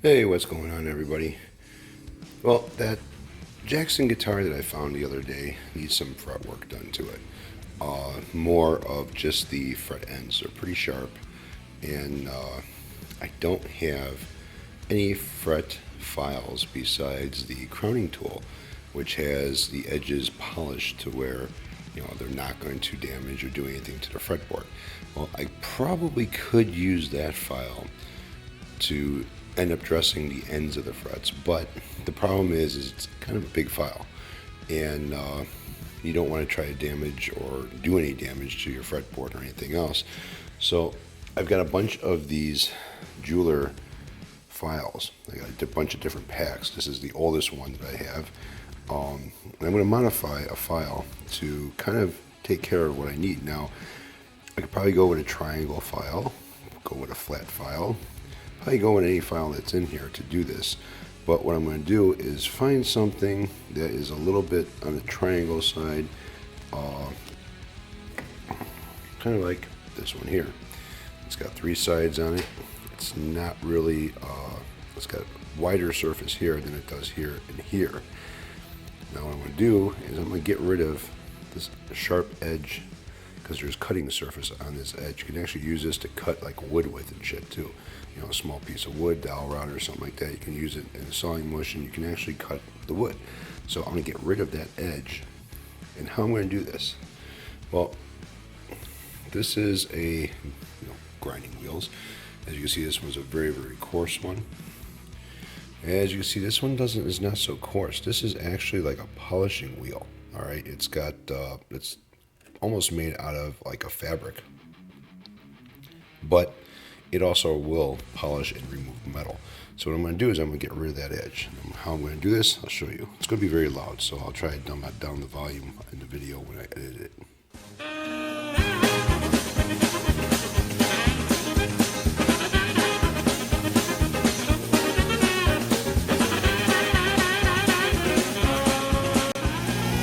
Hey, what's going on, everybody? Well, that Jackson guitar that I found the other day needs some fret work done to it. More of just the fret ends. They're pretty sharp, and I don't have any fret files besides the crowning tool, which has the edges polished to where they're not going to damage or do anything to the fretboard. Well, I probably could use that file to end up dressing the ends of the frets. But the problem is it's kind of a big file, and you don't want to try to damage or do any damage to your fretboard or anything else. So I've got a bunch of these jeweler files. I got a bunch of different packs. This is the oldest one that I have. I'm going to modify a file to kind of take care of what I need. Now, I could probably go with a triangle file, go with a flat file, probably go with any file that's in here to do this. But what I'm going to do is find something that is a little bit on the triangle side, kind of like this one here. It's got three sides on it. It's not really, it's got a wider surface here than it does here and here. Now what I'm going to do is I'm going to get rid of this sharp edge, because there's cutting surface on this edge. You can actually use this to cut like wood with and shit too. A small piece of wood, dowel rod or something like that. You can use it in a sawing motion. You can actually cut the wood. So I'm going to get rid of that edge. And how I'm going to do this? Well, this is a grinding wheels. As you can see, this one's a very, very coarse one. As you can see, this one is not so coarse. This is actually like a polishing wheel. All right, it's got it's almost made out of like a fabric, but it also will polish and remove metal. So what I'm going to do is I'm going to get rid of that edge. And how I'm going to do this, I'll show you. It's going to be very loud, so I'll try to dumb down the volume in the video when I edit it.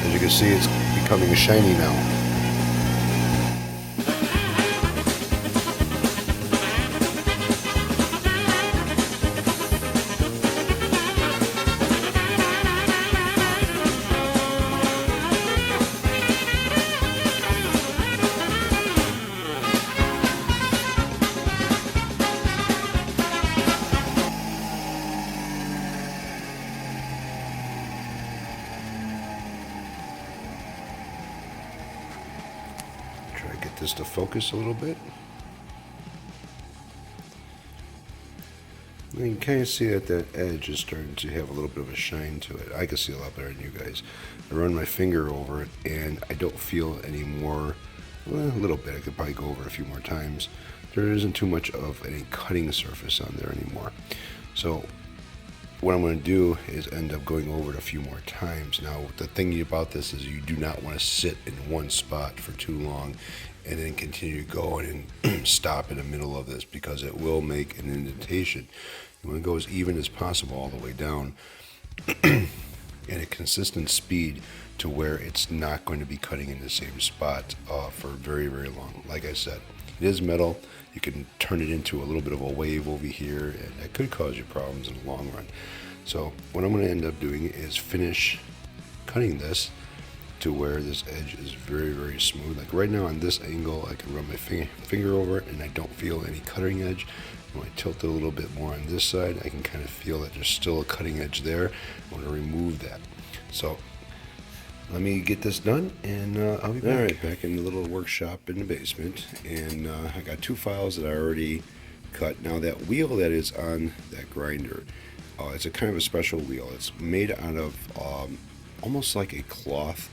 As you can see, it's becoming shiny now. Try to get this to focus a little bit. You can kind of see that that edge is starting to have a little bit of a shine to it. I can see a lot better than you guys. I run my finger over it and I don't feel any more, well, a little bit. I could probably go over it a few more times. There isn't too much of any cutting surface on there anymore. So what I'm going to do is end up going over it a few more times. Now, the thing about this is you do not want to sit in one spot for too long and then continue going and stop in the middle of this, because it will make an indentation. You want to go as even as possible all the way down at a consistent speed to where it's not going to be cutting in the same spot for very, very long. Like I said, it is metal. You can turn it into a little bit of a wave over here, and that could cause you problems in the long run. So what I'm going to end up doing is finish cutting this to where this edge is very, very smooth. Like right now on this angle, I can run my finger over it and I don't feel any cutting edge. When I tilt it a little bit more on this side, I can kind of feel that there's still a cutting edge there. I want to remove that. So let me get this done, and I'll be back. All right, back in the little workshop in the basement, and I got two files that I already cut. Now that wheel that is on that grinder, it's a kind of a special wheel. It's made out of almost like a cloth,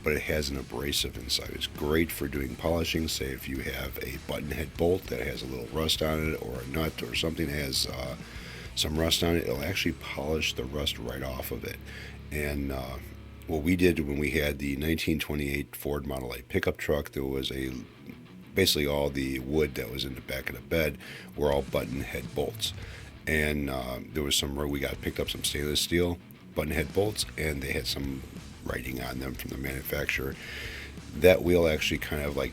but it has an abrasive inside. It's great for doing polishing. Say if you have a button head bolt that has a little rust on it, or a nut or something that has some rust on it, it'll actually polish the rust right off of it. And what we did when we had the 1928 Ford Model A pickup truck, there was basically all the wood that was in the back of the bed were all button head bolts. And there was we picked up some stainless steel button head bolts, and they had some writing on them from the manufacturer. That wheel actually kind of like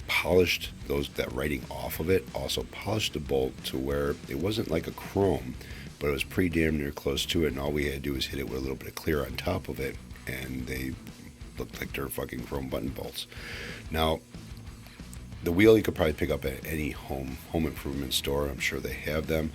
polished that writing off of it. Also polished the bolt to where it wasn't like a chrome, but it was pretty damn near close to it. And all we had to do was hit it with a little bit of clear on top of it, and they looked like they're fucking chrome button bolts. Now, the wheel you could probably pick up at any home improvement store. I'm sure they have them.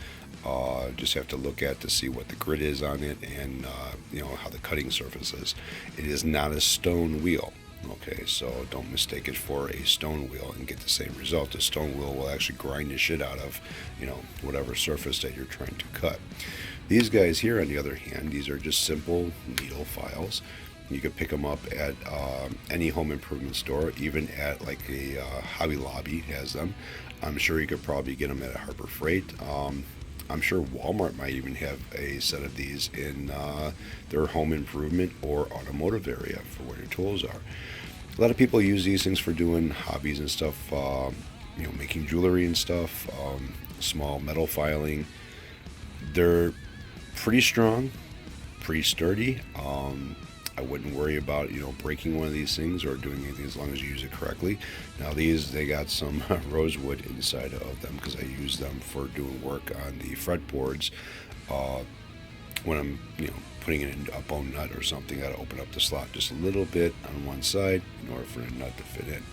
Just have to look at to see what the grit is on it, and how the cutting surface is. It is not a stone wheel. Okay, so don't mistake it for a stone wheel and get the same result. A stone wheel will actually grind the shit out of, whatever surface that you're trying to cut. These guys here, on the other hand, these are just simple needle files. You could pick them up at any home improvement store, even at like a Hobby Lobby has them. I'm sure you could probably get them at a Harbor Freight. I'm sure Walmart might even have a set of these in their home improvement or automotive area for where your tools are. A lot of people use these things for doing hobbies and stuff, making jewelry and stuff, small metal filing. They're pretty strong, pretty sturdy. I wouldn't worry about breaking one of these things or doing anything as long as you use it correctly. Now they got some rosewood inside of them because I use them for doing work on the fretboards. When I'm putting it in a bone nut or something, I gotta open up the slot just a little bit on one side in order for the nut to fit in.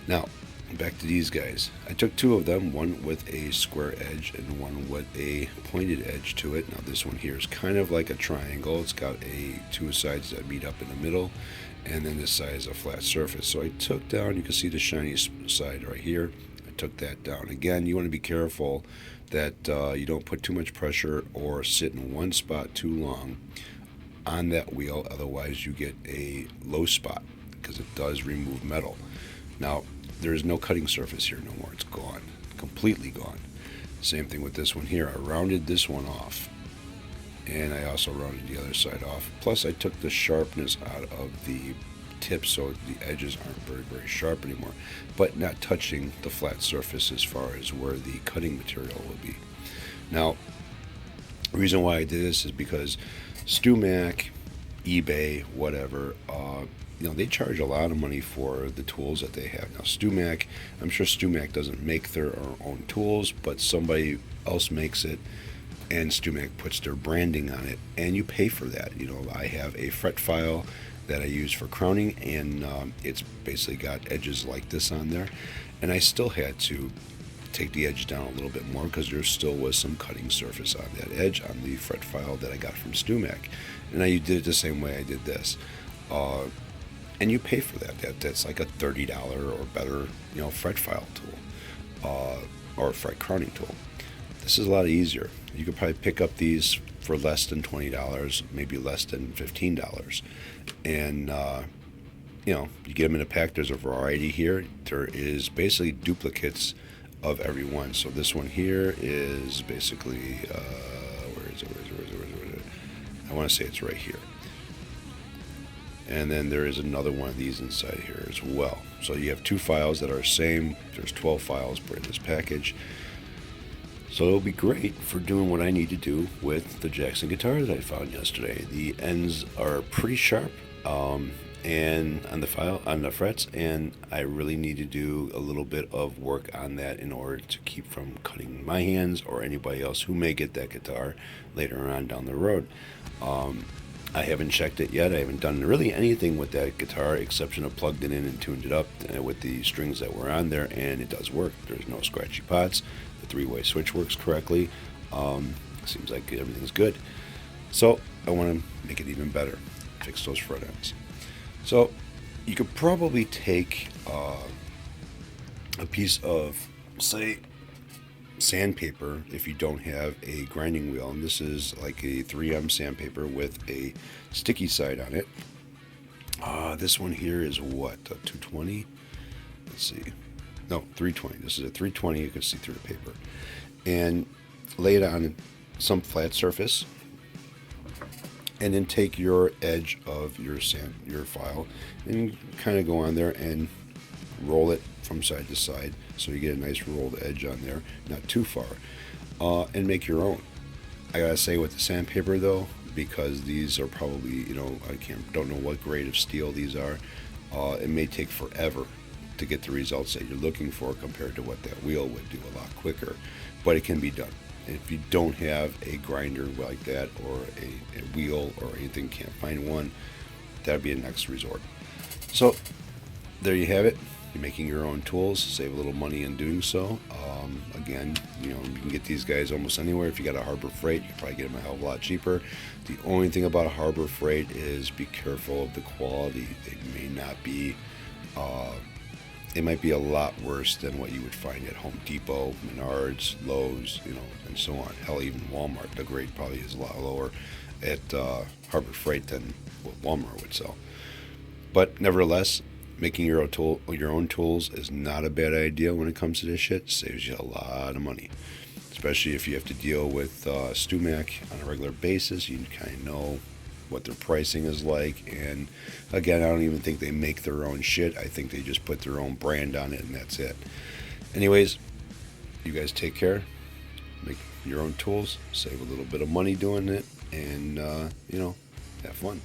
Now back to these guys. I took two of them, one with a square edge and one with a pointed edge to it. Now this one here is kind of like a triangle. It's got two sides that meet up in the middle, and then this side is a flat surface. So I took down, you can see the shiny side right here. I took that down. Again, you want to be careful that you don't put too much pressure or sit in one spot too long on that wheel, otherwise you get a low spot because it does remove metal. Now, there is no cutting surface here no more. It's gone, completely gone. Same thing with this one here. I rounded this one off, and I also rounded the other side off. Plus, I took the sharpness out of the tip so the edges aren't very, very sharp anymore, but not touching the flat surface as far as where the cutting material will be. Now, the reason why I did this is because StewMac, eBay, whatever, they charge a lot of money for the tools that they have. Now, StewMac, I'm sure StewMac doesn't make their own tools, but somebody else makes it, and StewMac puts their branding on it, and you pay for that. I have a fret file that I use for crowning, and it's basically got edges like this on there, and I still had to take the edge down a little bit more because there still was some cutting surface on that edge on the fret file that I got from StewMac, and I did it the same way I did this. And you pay for that. That's like a $30 or better, fret file tool, or fret crowning tool. This is a lot easier. You could probably pick up these for less than $20, maybe less than $15, and you get them in a pack. There's a variety here. There is basically duplicates of every one. So this one here is basically where is it? I want to say it's right here. And then there is another one of these inside here as well. So you have two files that are same. There's 12 files per this package. So it'll be great for doing what I need to do with the Jackson guitar that I found yesterday. The ends are pretty sharp, and on the frets, and I really need to do a little bit of work on that in order to keep from cutting my hands or anybody else who may get that guitar later on down the road. I haven't checked it yet. I haven't done really anything with that guitar exception of plugged it in and tuned it up with the strings that were on there, and it does work. There's no scratchy pots. The three-way switch works correctly. Seems like everything's good. So I want to make it even better. Fix those fret ends. So you could probably take a piece of, say, sandpaper if you don't have a grinding wheel, and this is like a 3M sandpaper with a sticky side on it. This one here is what, a 220? Let's see. No, 320. This is a 320. You can see through the paper. And lay it on some flat surface, and then take your edge of your file and kind of go on there and roll it from side to side so you get a nice rolled edge on there, not too far, and make your own. I gotta say with the sandpaper though, because these are probably, I don't know what grade of steel these are, it may take forever to get the results that you're looking for compared to what that wheel would do a lot quicker. But it can be done. And if you don't have a grinder like that, or a wheel or anything, can't find one, that'd be a next resort. So there you have it. You're making your own tools, save a little money in doing so. Again, you can get these guys almost anywhere. If you got a Harbor Freight, you can probably get them a hell of a lot cheaper. The only thing about a Harbor Freight is be careful of the quality. They may not be, it might be a lot worse than what you would find at Home Depot, Menards, Lowe's, and so on. Hell, even Walmart. The grade probably is a lot lower at Harbor Freight than what Walmart would sell. But nevertheless, making your own tools is not a bad idea when it comes to this shit. It saves you a lot of money, especially if you have to deal with StewMac on a regular basis. You kind of know what their pricing is like. And again, I don't even think they make their own shit. I think they just put their own brand on it, and that's it. Anyways, you guys take care. Make your own tools. Save a little bit of money doing it, and have fun.